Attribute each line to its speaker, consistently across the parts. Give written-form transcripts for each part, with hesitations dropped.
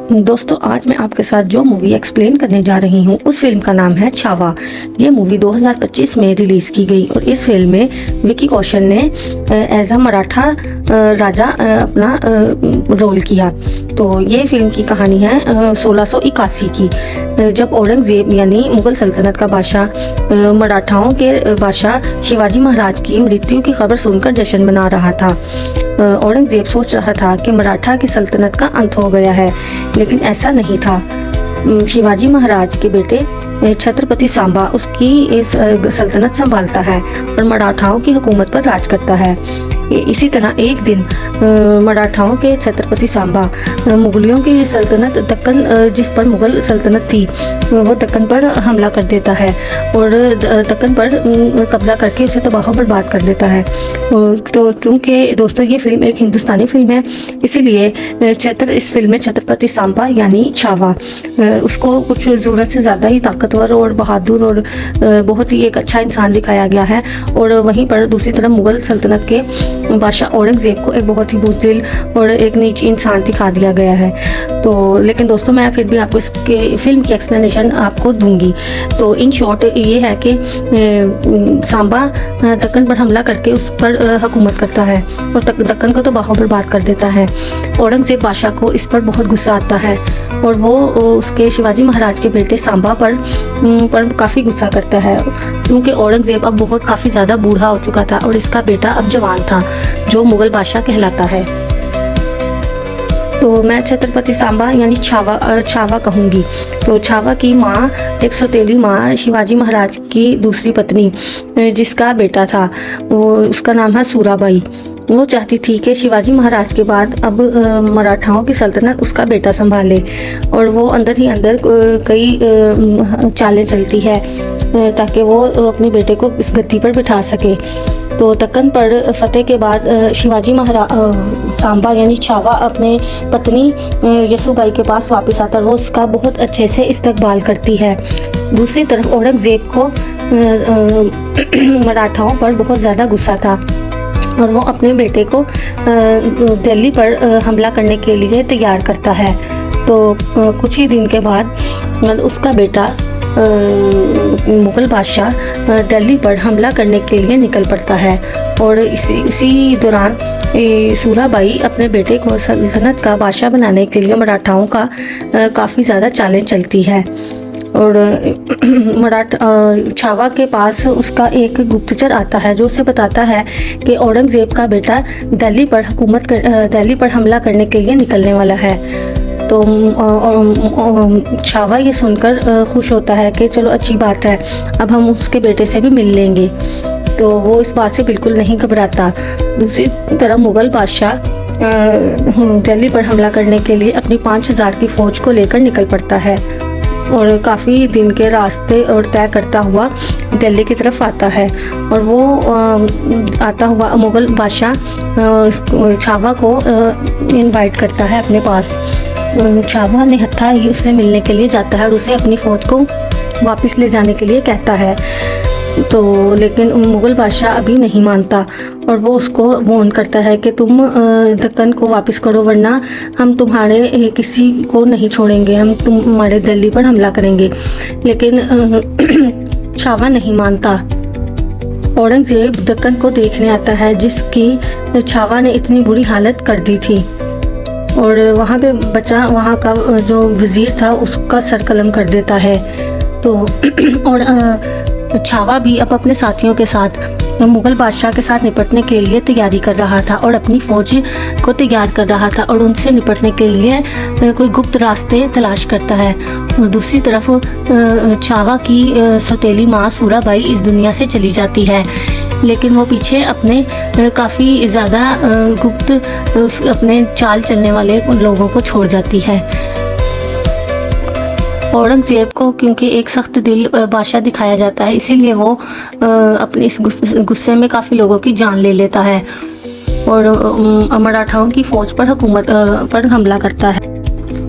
Speaker 1: दोस्तों आज मैं आपके साथ जो मूवी एक्सप्लेन करने जा रही हूँ उस फिल्म का नाम है छावा। ये मूवी 2025 में रिलीज़ की गई और इस फिल्म में विकी कौशल ने एज अ मराठा राजा अपना रोल किया। तो ये फिल्म की कहानी है 1681 की, जब औरंगज़ेब यानी मुग़ल सल्तनत का बादशाह मराठाओं के बादशाह शिवाजी महाराज की मृत्यु की खबर सुनकर जश्न मना रहा था। औरंगज़ेब सोच रहा था कि मराठा की सल्तनत का अंत हो गया है, लेकिन ऐसा नहीं था। शिवाजी महाराज के बेटे छत्रपति सांबा उसकी इस सल्तनत संभालता है और मराठाओं की हुकूमत पर राज करता है। इसी तरह एक दिन मराठाओं के छत्रपति सांबा मुगलियों की सल्तनत दक्कन, जिस पर मुग़ल सल्तनत थी, वो दक्कन पर हमला कर देता है और दक्कन पर कब्ज़ा करके उसे तबाह बर्बाद कर देता है। तो क्योंकि दोस्तों ये फिल्म एक हिंदुस्तानी फिल्म है, इसीलिए इस फिल्म में छत्रपति सांबा यानी छावा उसको कुछ ज़रूरत से ज़्यादा ही ताकतवर और बहादुर और बहुत ही एक अच्छा इंसान दिखाया गया है। और वहीं पर दूसरी तरफ मुग़ल सल्तनत के बादशाह औरंगज़ेब को एक बहुत ही बुज़दिल और एक नीच इंसान दिखा दिया गया है। तो लेकिन दोस्तों मैं फिर भी आपको इसके फिल्म की एक्सप्लेनेशन आपको दूंगी। तो इन शॉर्ट ये है कि सांबा दक्कन पर हमला करके उस पर हुकूमत करता है और दक्कन को तो बाहों बर्बाद कर देता है। औरंगज़ेब बादशाह को इस पर बहुत गुस्सा आता है और वो उसके शिवाजी महाराज के बेटे सांबा पर काफ़ी गुस्सा करता है, क्योंकि औरंगज़ेब अब काफ़ी ज़्यादा बूढ़ा हो चुका था और इसका बेटा अब जवान था जो मुग़ल बादशाह कहलाता है। तो मैं छत्रपति सांबा यानी छावा कहूँगी। तो छावा की माँ एक सौतेली माँ शिवाजी महाराज की दूसरी पत्नी जिसका बेटा था, वो उसका नाम है सूराबाई। वो चाहती थी कि शिवाजी महाराज के बाद अब मराठाओं की सल्तनत उसका बेटा संभाले, और वो अंदर ही अंदर कई चालें चलती है ताकि वो अपने बेटे को इस गद्दी पर बिठा सके। तो दक्कन पर फतेह के बाद शिवाजी महाराज सांबा यानी छावा अपने पत्नी यसुबाई के पास वापस आता है। वो उसका बहुत अच्छे से इस्तकबाल करती है। दूसरी तरफ औरंगज़ेब को मराठाओं पर बहुत ज़्यादा गुस्सा था और वो अपने बेटे को दिल्ली पर हमला करने के लिए तैयार करता है। तो कुछ ही दिन के बाद उसका बेटा मुग़ल बादशाह दिल्ली पर हमला करने के लिए निकल पड़ता है और इसी दौरान सूराबाई अपने बेटे को सल्तनत का बादशाह बनाने के लिए मराठाओं का काफ़ी ज़्यादा चालें चलती है। और छावा के पास उसका एक गुप्तचर आता है जो उसे बताता है कि औरंगज़ेब का बेटा दिल्ली पर हमला करने के लिए निकलने वाला है। तो छावा ये सुनकर खुश होता है कि चलो अच्छी बात है, अब हम उसके बेटे से भी मिल लेंगे। तो वो इस बात से बिल्कुल नहीं घबराता। दूसरी तरफ मुग़ल बादशाह दिल्ली पर हमला करने के लिए अपनी 5000 की फ़ौज को लेकर निकल पड़ता है और काफ़ी दिन के रास्ते और तय करता हुआ दिल्ली की तरफ आता है। और वो आता हुआ मुग़ल बादशाह छावा को इनवाइट करता है अपने पास। छावा निहत्था ही उससे मिलने के लिए जाता है और उसे अपनी फ़ौज को वापस ले जाने के लिए कहता है। तो लेकिन मुग़ल बादशाह अभी नहीं मानता और वो उसको वार्न करता है कि तुम दक्कन को वापस करो, वरना हम तुम्हारे किसी को नहीं छोड़ेंगे, हम तुम्हारे दिल्ली पर हमला करेंगे। लेकिन छावा नहीं मानता। औरंगज़ेब दक्कन को देखने आता है जिसकी छावा ने इतनी बुरी हालत कर दी थी, और वहाँ का जो वज़ीर था उसका सर कलम कर देता है। तो और छावा भी अब अपने साथियों के साथ मुग़ल बादशाह के साथ निपटने के लिए तैयारी कर रहा था और अपनी फ़ौज को तैयार कर रहा था और उनसे निपटने के लिए कोई गुप्त रास्ते तलाश करता है। और दूसरी तरफ छावा की सौतेली माँ सूराबाई इस दुनिया से चली जाती है, लेकिन वो पीछे अपने काफ़ी ज़्यादा गुप्त अपने चाल चलने वाले उन लोगों को छोड़ जाती है। औरंगज़ेब को क्योंकि एक सख्त दिल बादशाह दिखाया जाता है, इसीलिए वो अपने इस गुस्से में काफ़ी लोगों की जान ले लेता है और मराठाओं की फ़ौज पर पर हमला करता है।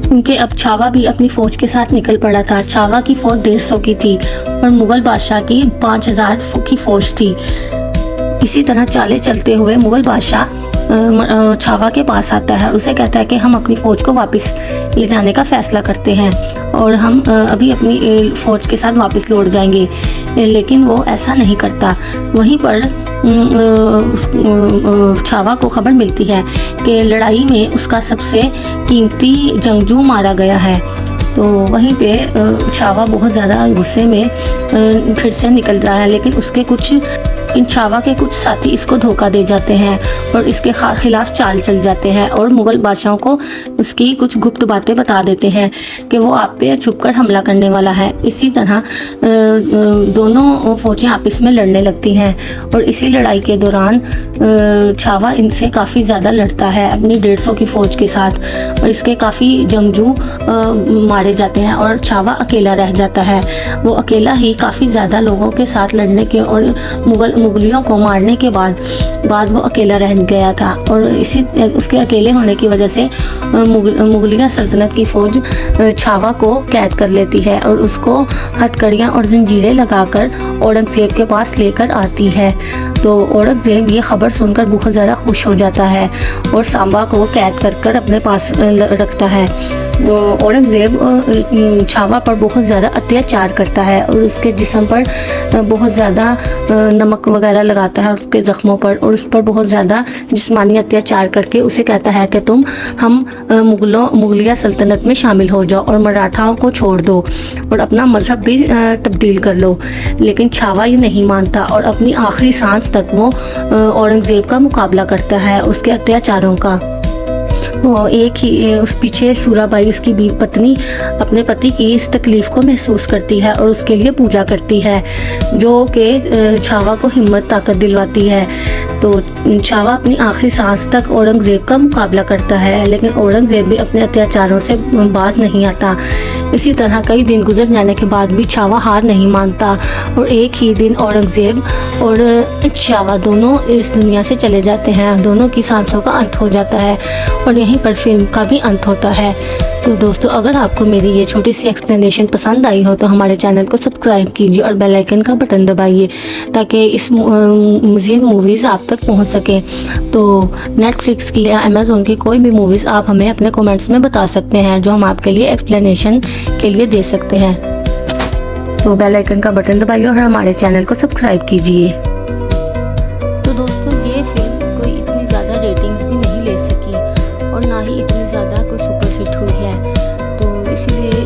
Speaker 1: क्योंकि अब छावा भी अपनी फ़ौज के साथ निकल पड़ा था। छावा की फ़ौज 150 की थी और मुग़ल बादशाह की 5000 की फ़ौज थी। इसी तरह चाले चलते हुए मुग़ल बादशाह छावा के पास आता है और उसे कहता है कि हम अपनी फ़ौज को वापस ले जाने का फ़ैसला करते हैं और हम अभी अपनी फ़ौज के साथ वापस लौट जाएंगे, लेकिन वो ऐसा नहीं करता। वहीं पर छावा को खबर मिलती है कि लड़ाई में उसका सबसे कीमती जंगजू मारा गया है। तो वहीं पे छावा बहुत ज़्यादा गुस्से में फिर से निकल रहा है, लेकिन उसके कुछ छावा के कुछ साथी इसको धोखा दे जाते हैं और इसके खिलाफ चाल चल जाते हैं और मुग़ल बादशाहों को उसकी कुछ गुप्त बातें बता देते हैं कि वो आप पे छुपकर हमला करने वाला है। इसी तरह दोनों फ़ौजें आपस में लड़ने लगती हैं और इसी लड़ाई के दौरान छावा इनसे काफ़ी ज़्यादा लड़ता है अपनी 150 की फ़ौज के साथ और इसके काफ़ी जंगजू मारे जाते हैं और छावा अकेला रह जाता है। वो अकेला ही काफ़ी ज़्यादा लोगों के साथ लड़ने के और मुगलियों को मारने के बाद वो अकेला रह गया था और इसी उसके अकेले होने की वजह से मुगलिया सल्तनत की फ़ौज छावा को कैद कर लेती है और उसको हथकड़ियाँ और जंजीरें लगाकर औरंगज़ेब के पास लेकर आती है। तो औरंगज़ेब ये खबर सुनकर बहुत ज़्यादा खुश हो जाता है और सांबा को कैद कर अपने पास रखता है। औरंगज़ेब छावा पर बहुत ज़्यादा अत्याचार करता है और उसके जिस्म पर बहुत ज़्यादा नमक वगैरह लगाता है उसके ज़ख्मों पर और उस पर बहुत ज़्यादा जिस्मानी अत्याचार करके उसे कहता है कि तुम हम मुगलिया सल्तनत में शामिल हो जाओ और मराठाओं को छोड़ दो और अपना मज़हब भी तब्दील कर लो। लेकिन छावा ये नहीं मानता और अपनी आखिरी सांस तक वो औरंगज़ेब का मुकाबला करता है उसके अत्याचारों का। वो एक ही उस पीछे सूराबाई उसकी पत्नी अपने पति की इस तकलीफ़ को महसूस करती है और उसके लिए पूजा करती है, जो कि छावा को हिम्मत ताकत दिलवाती है। तो छावा अपनी आखिरी सांस तक औरंगज़ेब का मुकाबला करता है, लेकिन औरंगज़ेब भी अपने अत्याचारों से बाज नहीं आता। इसी तरह कई दिन गुजर जाने के बाद भी छावा हार नहीं मानता और एक ही दिन औरंगज़ेब और छावा दोनों इस दुनिया से चले जाते हैं। दोनों की सांसों का अंत हो जाता है और यहीं पर फिल्म का भी अंत होता है। तो दोस्तों, अगर आपको मेरी ये छोटी सी एक्सप्लेनेशन पसंद आई हो तो हमारे चैनल को सब्सक्राइब कीजिए और बेल आइकन का बटन दबाइए ताकि इस मज़ीद मूवीज़ आप तक पहुंच सकें। तो नेटफ्लिक्स की या अमेज़ॉन की कोई भी मूवीज़ आप हमें अपने कमेंट्स में बता सकते हैं, जो हम आपके लिए एक्सप्लेनेशन के लिए दे सकते हैं। तो बेल आइकन का बटन दबाइए और हमारे चैनल को सब्सक्राइब कीजिए। तो दोस्तों, ये फिल्म कोई इतनी ज़्यादा रेटिंग्स भी नहीं ले सकी और ना ही इतनी ज़्यादा कोई सुपर हिट हुई है, तो इसीलिए